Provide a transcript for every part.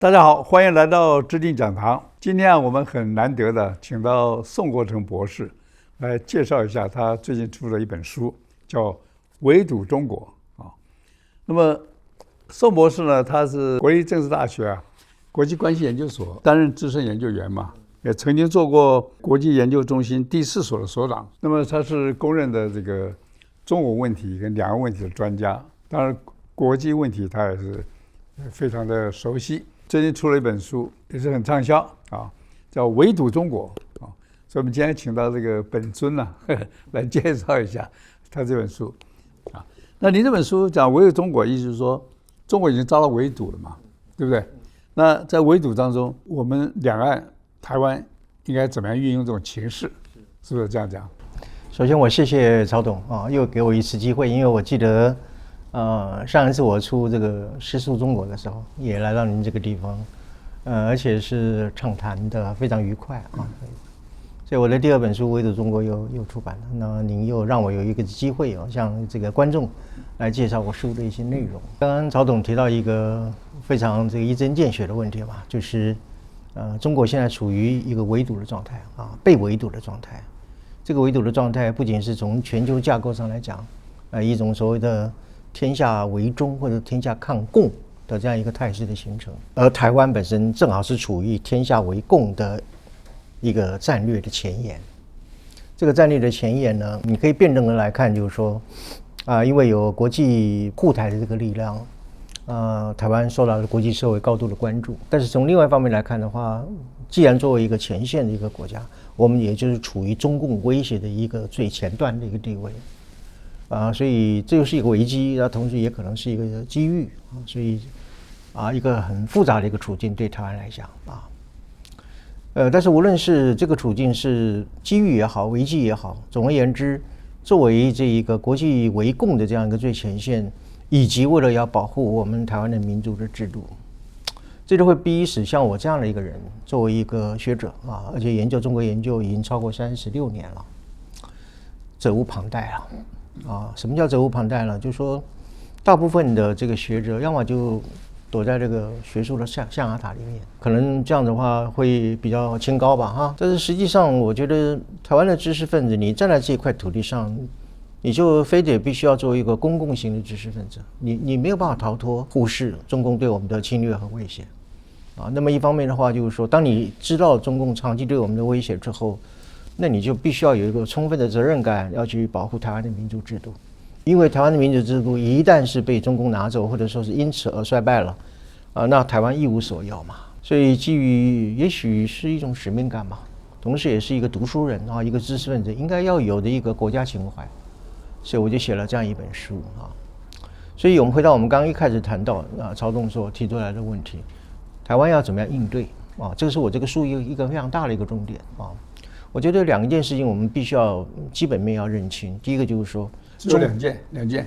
大家好，欢迎来到知定讲堂。今天我们很难得的请到宋国成博士来介绍一下他最近出了一本书，叫《围堵中国》啊。那么宋博士呢，他是国立政治大学国际关系研究所担任资深研究员嘛，也曾经做过国际研究中心第4所的所长。那么他是公认的这个中国问题跟两岸问题的专家，当然国际问题他也是非常的熟悉。最近出了一本书，也是很畅销叫《围堵中国》啊。所以我们今天请到这个本尊来介绍一下他这本书啊。那您这本书讲围堵中国，意思是说中国已经遭到围堵了嘛，对不对？那在围堵当中，我们两岸台湾应该怎么样运用这种情势，是不是这样讲？首先我谢谢曹董又给我一次机会，因为我记得上一次我出这个《失速中国》的时候，也来到您这个地方，而且是畅谈的非常愉快所以我的第2本书《围堵中国》又出版了。那您又让我有一个机会向这个观众来介绍我书的一些内容。刚刚曹董提到一个非常这个一针见血的问题嘛，就是中国现在处于一个围堵的状态被围堵的状态。这个围堵的状态不仅是从全球架构上来讲，一种所谓的天下为中或者天下抗共的这样一个态势的形成，而台湾本身正好是处于天下为共的一个战略的前沿。这个战略的前沿呢，你可以辩证的来看，就是说因为有国际护台的这个力量，台湾受到了国际社会高度的关注。但是从另外一方面来看的话，既然作为一个前线的一个国家，我们也就是处于中共威胁的一个最前端的一个地位所以这就是一个危机，同时也可能是一个机遇所以一个很复杂的一个处境对台湾来讲但是无论是这个处境是机遇也好，危机也好，总而言之，作为这一个国际围共的这样一个最前线，以及为了要保护我们台湾的民主的制度，这就会逼使像我这样的一个人，作为一个学者而且研究中国研究已经超过36年了，责无旁贷什么叫责无旁贷呢？就是说，大部分的这个学者，要么就躲在这个学术的象牙塔里面，可能这样的话会比较清高吧但是实际上，我觉得台湾的知识分子，你站在这块土地上，你就非得必须要做一个公共型的知识分子，你没有办法逃脱忽视中共对我们的侵略和威胁那么一方面的话，就是说，当你知道中共长期对我们的威胁之后，那你就必须要有一个充分的责任感，要去保护台湾的民主制度。因为台湾的民主制度一旦是被中共拿走，或者说是因此而衰败了那台湾一无所有嘛。所以基于也许是一种使命感嘛，同时也是一个读书人一个知识分子应该要有的一个国家情怀，所以我就写了这样一本书所以我们回到我们刚刚一开始谈到曹董所提出来的问题，台湾要怎么样应对这个是我这个书一个非常大的一个重点我觉得2件事情我们必须要基本面要认清。第一个就是说，只有两件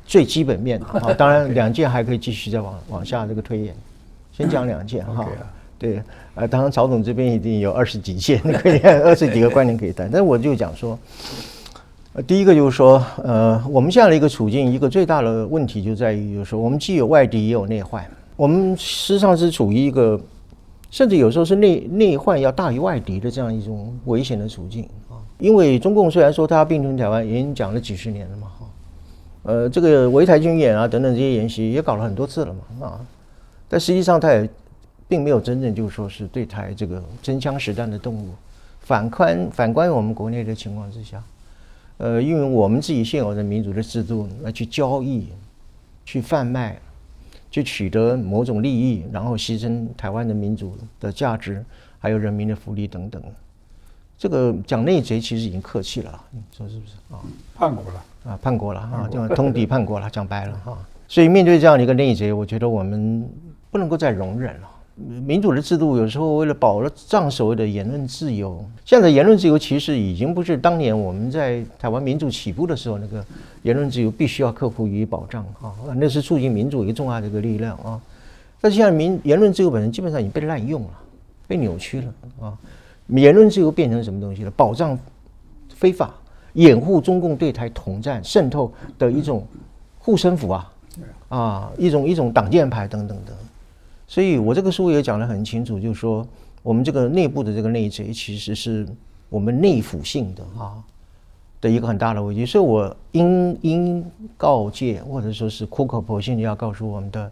最基本面当然2件还可以继续再往下这个推演。先讲2件对当然曹总这边一定有20几件可以20几个观点可以谈，但是我就讲说，第一个就是说我们现在的一个处境，一个最大的问题就在于，就是说我们既有外敌也有内患，我们事实上是处于一个甚至有时候是内患要大于外敌的这样一种危险的处境因为中共虽然说它要并吞台湾，已经讲了几十年了嘛这个围台军演等等这些演习也搞了很多次了嘛但实际上它也并没有真正就是说是对台这个真枪实弹的动武。反观我们国内的情况之下因为我们自己现有的民主的制度来去交易、去贩卖、去取得某种利益，然后牺牲台湾的民主的价值，还有人民的福利等等。这个讲内贼其实已经客气了，你说是不是叛国了叛国了就通敌叛国了，讲白了所以面对这样的一个内贼，我觉得我们不能够再容忍了。民主的制度有时候为了保障所谓的言论自由，现在的言论自由其实已经不是当年我们在台湾民主起步的时候那个言论自由必须要克服予以保障那是促进民主一个重要的一个力量但是现在言论自由本身基本上已经被滥用了，被扭曲了言论自由变成什么东西了？保障非法、掩护中共对台统战渗透的一种护身符一种挡箭牌等等的。所以我这个书也讲得很清楚，就是说我们这个内部的这个内贼，其实是我们内腐性的一个很大的危机。所以我应告诫，或者说是苦口婆心的要告诉我们的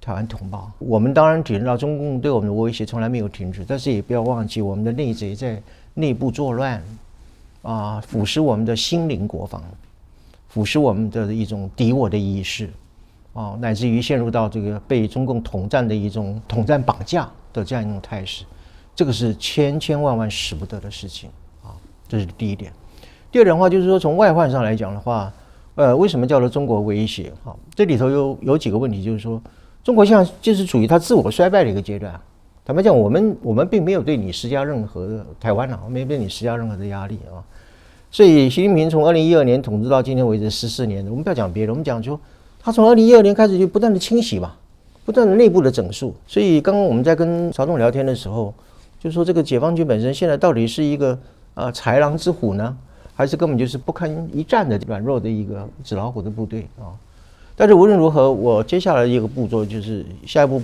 台湾同胞，我们当然体认到中共对我们的威胁从来没有停止，但是也不要忘记我们的内贼在内部作乱腐蚀我们的心灵国防，腐蚀我们的一种敌我的意识乃至于陷入到这个被中共统战的一种统战绑架的这样一种态势，这个是千千万万使不得的事情这是第一点。第二点的话，就是说从外患上来讲的话，为什么叫做中国威胁？这里头有几个问题，就是说中国现在就是处于它自我衰败的一个阶段。坦白讲，我们并没有对你施加任何的台湾没有对你施加任何的压力所以习近平从2012年统治到今天为止14年，我们不要讲别的，我们讲说他从2012年开始就不断的清洗不断的内部的整肃。所以刚刚我们在跟曹董聊天的时候，就说这个解放军本身现在到底是一个豺狼之虎呢，还是根本就是不堪一战的软弱的一个纸老虎的部队但是无论如何，我接下来一个步骤就是下一步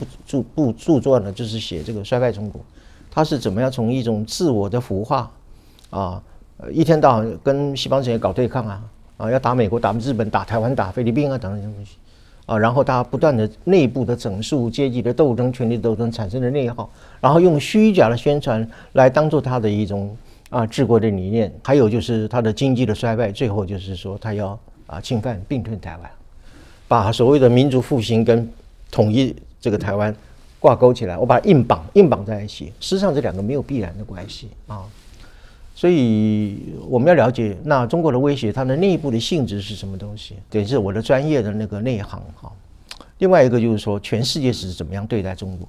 著作呢，就是写这个衰败中国，它是怎么样从一种自我的腐化一天到晚跟西方世界搞对抗要打美国、打日本、打台湾、打菲律宾等等这些东西然后它不断的内部的整肃、阶级的斗争、权力斗争产生的内耗，然后用虚假的宣传来当做它的一种治国的理念，还有就是它的经济的衰败，最后就是说它要侵犯并吞台湾，把所谓的民族复兴跟统一这个台湾挂钩起来，我把它硬绑在一起。事实上这两个没有必然的关系所以我们要了解那中国的威胁它的内部的性质是什么东西，这是我的专业的那个内行另外一个就是说全世界是怎么样对待中国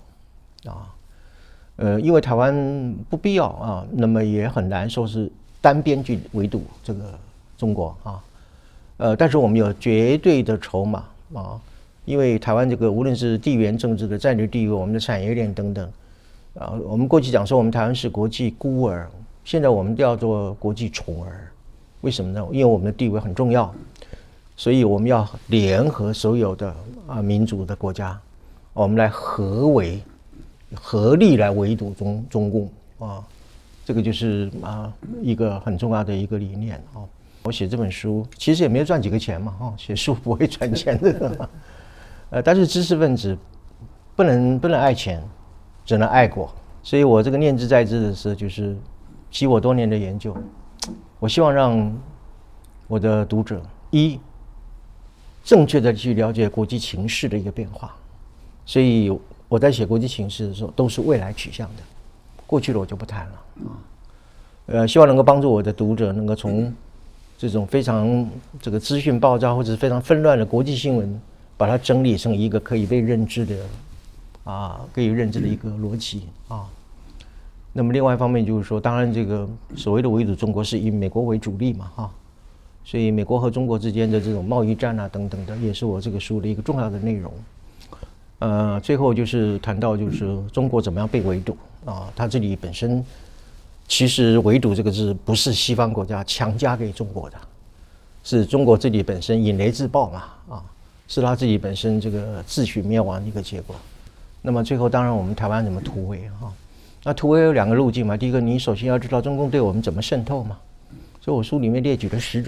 因为台湾不必要那么也很难说是单边去围堵这个中国但是我们有绝对的筹码因为台湾这个无论是地缘政治的战略地位、我们的产业链等等我们过去讲说我们台湾是国际孤儿，现在我们叫做国际宠儿。为什么呢？因为我们的地位很重要，所以我们要联合所有的民主的国家，我们来合力来围堵中共这个就是一个很重要的一个理念我写这本书其实也没有赚几个钱嘛写书不会赚钱的但是知识分子不能爱钱，只能爱国。所以我这个念之在之的是就是基我多年的研究，我希望让我的读者正确的去了解国际情势的一个变化。所以我在写国际情势的时候都是未来取向的，过去的我就不谈了希望能够帮助我的读者能够从这种非常这个资讯爆炸或者是非常纷乱的国际新闻，把它整理成一个可以被认知的一个逻辑那么另外一方面就是说，当然这个所谓的围堵中国是以美国为主力嘛所以美国和中国之间的这种贸易战等等的，也是我这个书的一个重要的内容最后就是谈到就是中国怎么样被围堵它这里本身其实围堵这个字不是西方国家强加给中国的，是中国自己本身引雷自爆嘛是他自己本身这个自取灭亡的一个结果。那么最后当然我们台湾怎么突围那突围有两个路径嘛，第一个你首先要知道中共对我们怎么渗透嘛，所以我书里面列举了10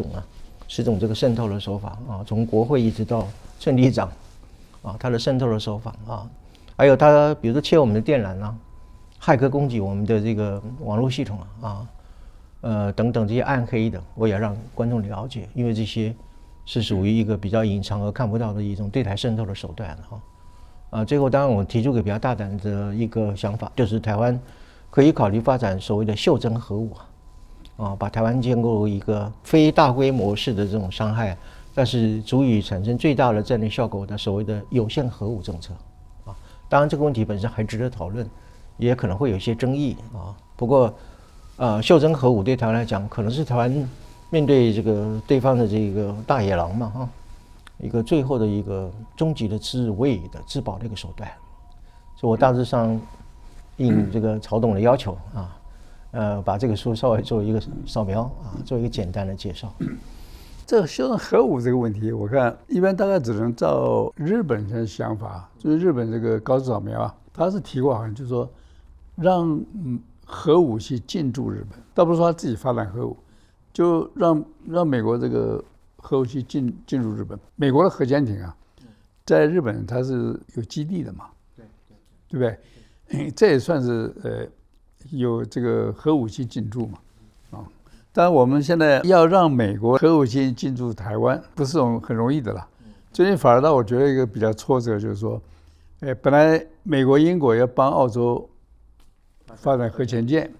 种这个渗透的手法从国会一直到村里长他的渗透的手法还有他比如说切我们的电缆骇客攻击我们的这个网络系统等等这些暗黑的，我也让观众了解，因为这些是属于一个比较隐藏而看不到的一种对台渗透的手段最后当然我提出个比较大胆的一个想法，就是台湾可以考虑发展所谓的袖珍核武把台湾建构一个非大规模式的这种伤害，但是足以产生最大的战略效果的所谓的有限核武政策当然这个问题本身还值得讨论，也可能会有一些争议不过袖珍核武对台湾来讲可能是台湾面对这个对方的这个大野狼嘛一个最后的一个终极的自卫的自保的一个手段。所以我大致上应这个曹董的要求把这个书稍微做一个扫描做一个简单的介绍。这个修正核武这个问题，我看一般大概只能照日本人的想法，就是日本这个高度扫描他是提过，好像就是说让核武器进驻日本，倒不是说他自己发展核武，就让美国这个核武器进入日本。美国的核潜艇啊，在日本它是有基地的嘛，对不对？这也算是有这个核武器进驻嘛，啊。但我们现在要让美国核武器进驻台湾，不是很容易的啦。最近反而让我觉得一个比较挫折，就是说，本来美国、英国要帮澳洲发展核潜舰，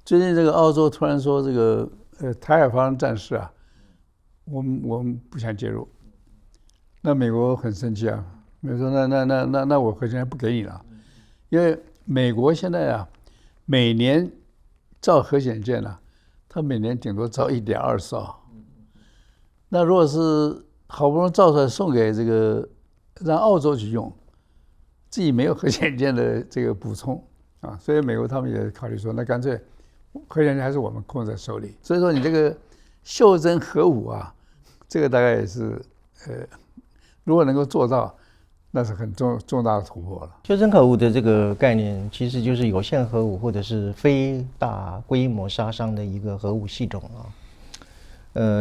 最近这个澳洲突然说这个台海发生战事啊，我们不想介入，那美国很生气啊，美国说那我核潜舰不给你了，因为美国现在啊每年造核潜舰啊，它每年顶多造1.2艘，那如果是好不容易造出来送给这个让澳洲去用，自己没有核潜舰的这个补充啊，所以美国他们也考虑说，那干脆核潜舰还是我们控制在手里。所以说你这个袖珍核武啊，这个大概也是如果能够做到，那是很重大的突破了。袖珍核武的这个概念，其实就是有限核武或者是非大规模杀伤的一个核武系统啊。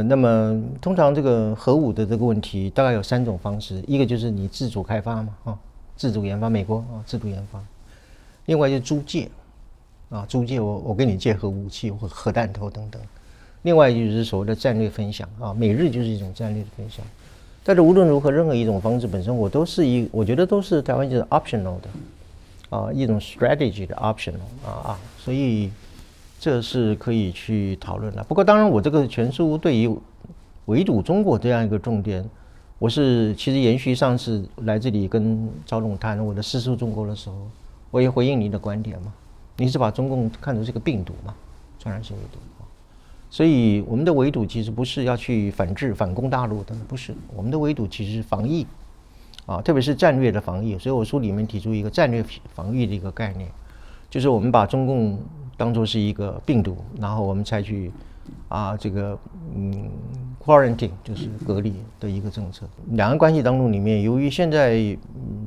那么通常这个核武的这个问题大概有3种方式，一个就是你自主开发嘛，自主研发，美国自主研发；另外就是租借，租借我给你借核武器或核弹头等等；另外就是所谓的战略分享啊，美日就是一种战略的分享。但是无论如何，任何一种方式本身，我觉得都是台湾就是 optional 的一种 strategy 的 optional 所以这是可以去讨论的。不过当然，我这个全书对于围堵中国这样一个重点，我是其实延续上次来这里跟赵总谈我的四处中国的时候，我也回应你的观点嘛，你是把中共看成是个病毒嘛，传染性病毒。所以我们的围堵其实不是要去反制、反攻大陆的，不是。我们的围堵其实是防疫，特别是战略的防疫。所以我书里面提出一个战略防御的一个概念，就是我们把中共当作是一个病毒，然后我们采取这个quarantine 就是隔离的一个政策。两岸关系当中里面，由于现在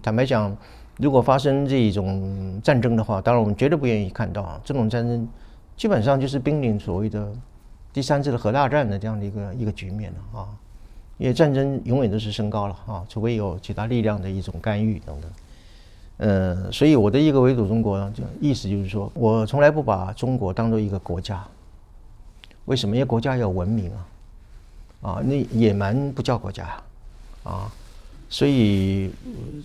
坦白讲，如果发生这种战争的话，当然我们绝对不愿意看到这种战争，基本上就是濒临所谓的第3次的核大战的这样的一个局面了因为战争永远都是升高了除非有其他力量的一种干预等等。所以我的一个围堵中国意思就是说，我从来不把中国当作一个国家。为什么？因为国家要有文明那野蛮不叫国家所以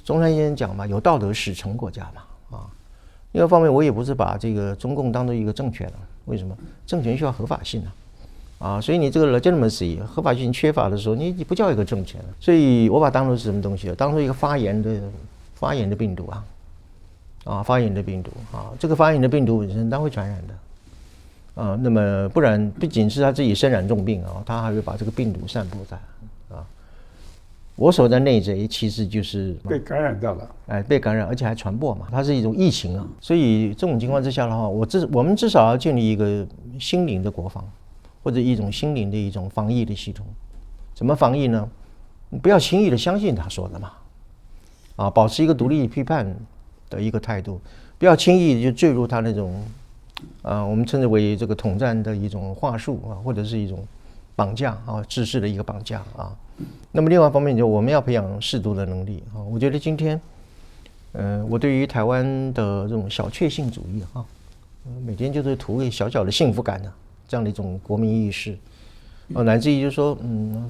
中山先生讲嘛，有道德使成国家嘛另外一方面，我也不是把这个中共当作一个政权了。为什么？政权需要合法性所以你这个 legitimacy 合法性缺乏的时候，你不叫一个政权了。所以我把它当作是什么东西？当作一个发炎的病毒发炎的病毒这个发炎的病毒本身它会传染的那么不然不仅是他自己身染重病他还会把这个病毒散布在我所在内贼其实就是被感染到了，被感染，而且还传播嘛，它是一种疫情所以这种情况之下的话，我们至少要建立一个心灵的国防，或者一种心灵的一种防疫的系统。怎么防疫呢？不要轻易的相信他说的嘛，保持一个独立批判的一个态度，不要轻易就坠入他那种我们称之为这个统战的一种话术或者是一种绑架知识的一个绑架那么另外一方面，就我们要培养适度的能力我觉得今天我对于台湾的这种小确幸主义每天就是图个小小的幸福感这样的一种国民意识乃至于就是说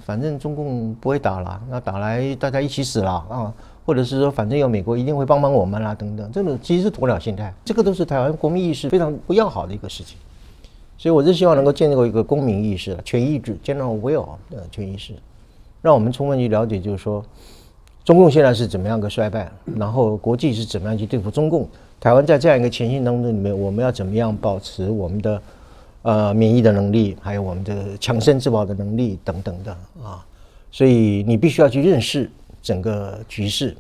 反正中共不会打了，那打来大家一起死了或者是说反正有美国一定会帮我们啦等等，这种其实是鸵鸟心态，这个都是台湾国民意识非常不要好的一个事情。所以我是希望能够建立一个公民意识权意志 general will 的权意识，让我们充分去了解，就是说中共现在是怎么样个衰败，然后国际是怎么样去对付中共，台湾在这样一个情形当中里面，我们要怎么样保持我们的免疫的能力，还有我们的强身自保的能力等等的所以你必须要去认识整个局势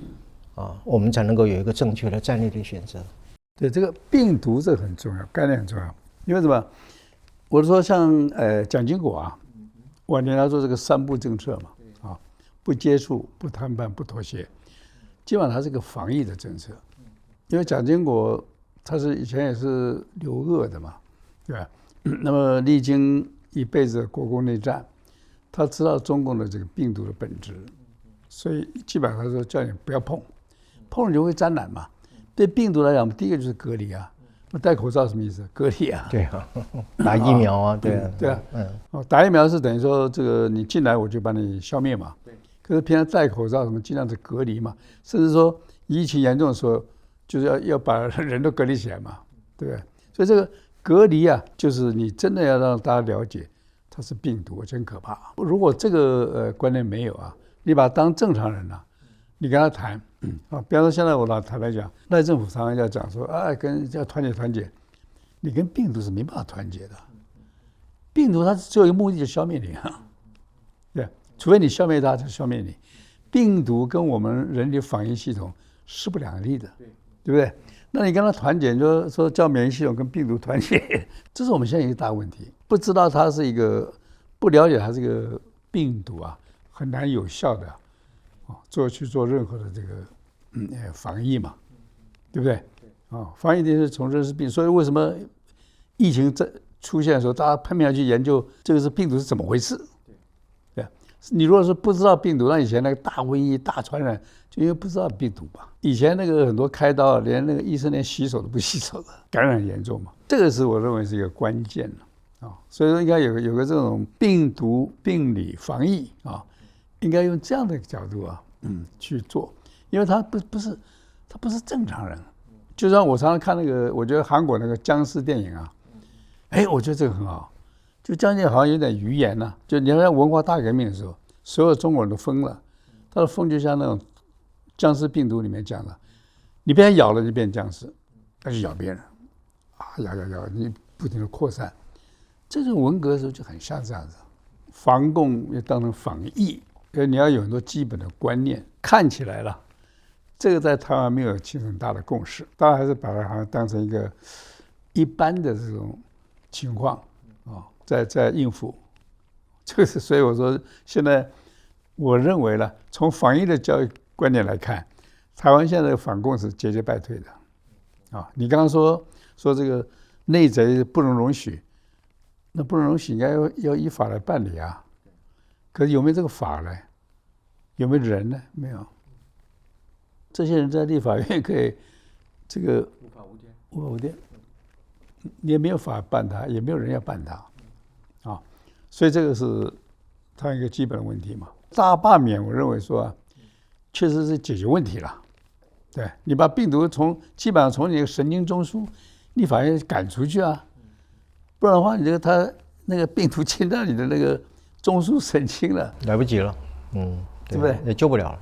我们才能够有一个正确的战略的选择。对，这个病毒这个很重要，概念很重要。因为什么？我说像蒋经国晚年他做这个3不政策嘛不接触、不谈判、不妥协，基本上它是个防疫的政策因为蒋经国他是以前也是留俄的嘛，对吧？那么历经一辈子的国共内战，他知道中共的这个病毒的本质，所以基本上他说叫你不要碰，碰了就会沾染嘛。对病毒来讲，第一个就是隔离啊。那戴口罩什么意思？隔离啊。对啊，打疫苗啊，对啊，对啊，打疫苗是等于说这个你进来我就把你消灭嘛。可是平常戴口罩什么，尽量是隔离嘛，甚至说疫情严重的时候，就是要把人都隔离起来嘛，对不对？所以这个隔离啊，就是你真的要让大家了解它是病毒，真可怕。如果这个观念没有啊，你把他当正常人啊，你跟他谈啊，比方说现在我坦白讲，赖政府常常要讲说啊，要团结团结，你跟病毒是没办法团结的。病毒它只有一个目的，就消灭你啊，对，除非你消灭它，就消灭你。病毒跟我们人体反应系统势不两立的，对不对？那你跟它团结，就说叫免疫系统跟病毒团结，这是我们现在一个大问题。不知道它是一个，不了解它这个病毒啊，很难有效的去做任何的这个防疫嘛，对不对？防疫一定是从认识病，所以为什么疫情在出现的时候，大家拼命要去研究这个病毒是怎么回事？对，你如果是不知道病毒，那以前那个大瘟疫、大传染，就因为不知道病毒嘛。以前那个很多开刀，连那个医生连洗手都不洗手的，感染严重嘛。这个是我认为是一个关键所以说应该有个这种病毒病理防疫应该用这样的角度去做，因为他不是正常人。就像我常常看那个，我觉得韩国那个僵尸电影我觉得这个很好，就僵尸好像有点语言呢。就你看在文化大革命的时候，所有中国人都疯了，他的疯就像那种僵尸病毒里面讲的，你被它咬了就变僵尸，那就咬别人咬，你不停的扩散。这种文革的时候就很像这样子，防共要当成防疫，你要有很多基本的观念。看起来了，这个在台湾没有形成很大的共识，大家还是把它好像当成一个一般的这种情况在应付。这个是所以我说，现在我认为呢，从防疫的教育观念来看，台湾现在的反共是节节败退的你刚刚说这个内贼不能容许，那不能容许应该要依法来办理啊。可是有没有这个法呢？有没有人呢？没有。这些人在立法院可以这个无法无天，你也没有法办他，也没有人要办他所以这个是他一个基本的问题嘛。大罢免，我认为说确实是解决问题了。对，你把病毒基本上从你的神经中枢立法院赶出去不然的话，你这个他那个病毒侵到你的那个中枢神经了，来不及了，对不对？也救不了了。